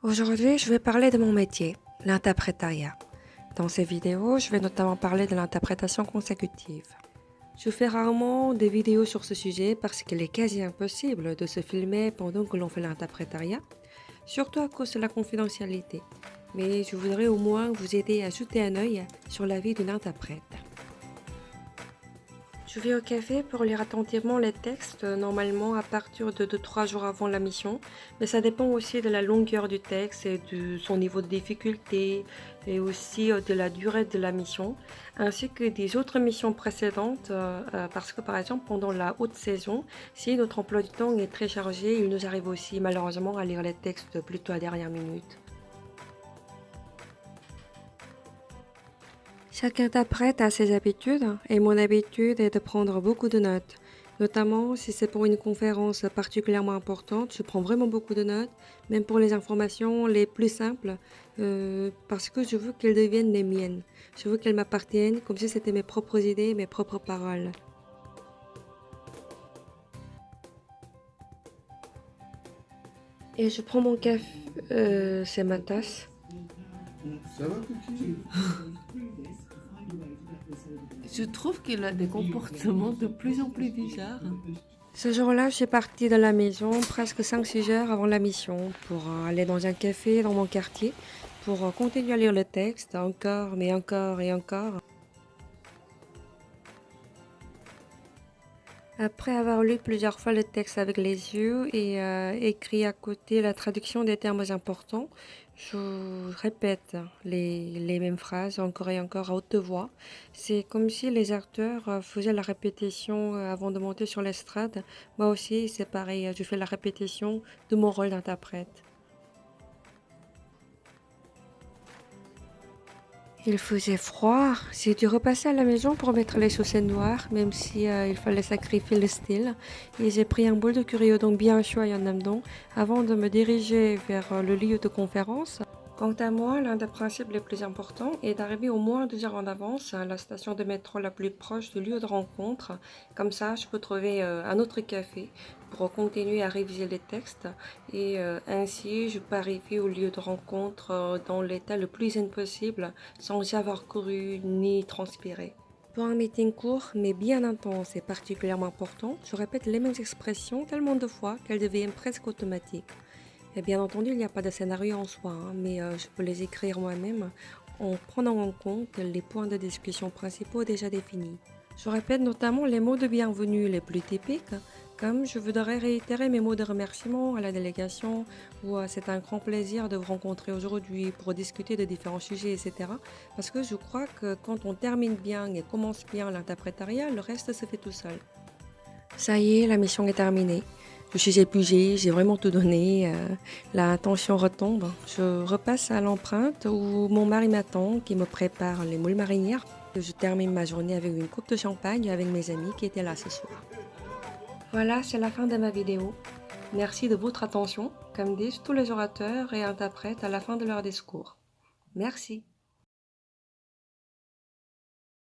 Aujourd'hui, je vais parler de mon métier, l'interprétariat. Dans ces vidéos, je vais notamment parler de l'interprétation consécutive. Je fais rarement des vidéos sur ce sujet parce qu'il est quasi impossible de se filmer pendant que l'on fait l'interprétariat, surtout à cause de la confidentialité. Mais je voudrais au moins vous aider à jeter un œil sur la vie d'une interprète. Je vais au café pour lire attentivement les textes, normalement à partir de 2-3 jours avant la mission, mais ça dépend aussi de la longueur du texte et de son niveau de difficulté, et aussi de la durée de la mission, ainsi que des autres missions précédentes, parce que par exemple pendant la haute saison, si notre emploi du temps est très chargé, il nous arrive aussi malheureusement à lire les textes plutôt à dernière minute. Chaque interprète a ses habitudes et mon habitude est de prendre beaucoup de notes. Notamment si c'est pour une conférence particulièrement importante, je prends vraiment beaucoup de notes, même pour les informations les plus simples, parce que je veux qu'elles deviennent les miennes. Je veux qu'elles m'appartiennent comme si c'était mes propres idées, mes propres paroles. Et je prends mon café, c'est ma tasse. Ça va, Cookie? Je trouve qu'il a des comportements de plus en plus bizarres. Ce jour-là, je suis partie de la maison presque 5-6 heures avant la mission pour aller dans un café dans mon quartier pour continuer à lire le texte encore, mais encore et encore. Après avoir lu plusieurs fois le texte avec les yeux et écrit à côté la traduction des termes importants, je répète les mêmes phrases encore et encore à haute voix. C'est comme si les acteurs faisaient la répétition avant de monter sur l'estrade. Moi aussi, c'est pareil, je fais la répétition de mon rôle d'interprète. Il faisait froid. J'ai dû repasser à la maison pour mettre les chaussettes noires, même si il fallait sacrifier le style. Et j'ai pris un bol de curiodon bien chaud et en amont avant de me diriger vers le lieu de conférence. Quant à moi, l'un des principes les plus importants est d'arriver au moins 2 heures en avance à la station de métro la plus proche du lieu de rencontre. Comme ça, je peux trouver un autre café pour continuer à réviser les textes et ainsi je peux arriver au lieu de rencontre dans l'état le plus zen possible sans y avoir couru ni transpiré. Pour un meeting court mais bien intense et particulièrement important, je répète les mêmes expressions tellement de fois qu'elles deviennent presque automatiques. Et bien entendu, il n'y a pas de scénario en soi, hein, mais je peux les écrire moi-même en prenant en compte les points de discussion principaux déjà définis. Je répète notamment les mots de bienvenue les plus typiques, comme je voudrais réitérer mes mots de remerciement à la délégation ou c'est un grand plaisir de vous rencontrer aujourd'hui pour discuter de différents sujets, etc. Parce que je crois que quand on termine bien et commence bien l'interprétariat, le reste se fait tout seul. Ça y est, la mission est terminée. Je suis épuisée, j'ai vraiment tout donné. La tension retombe. Je repasse à l'empreinte où mon mari m'attend, qui me prépare les moules marinières. Je termine ma journée avec une coupe de champagne avec mes amis qui étaient là ce soir. Voilà, c'est la fin de ma vidéo. Merci de votre attention, comme disent tous les orateurs et interprètes à la fin de leur discours. Merci.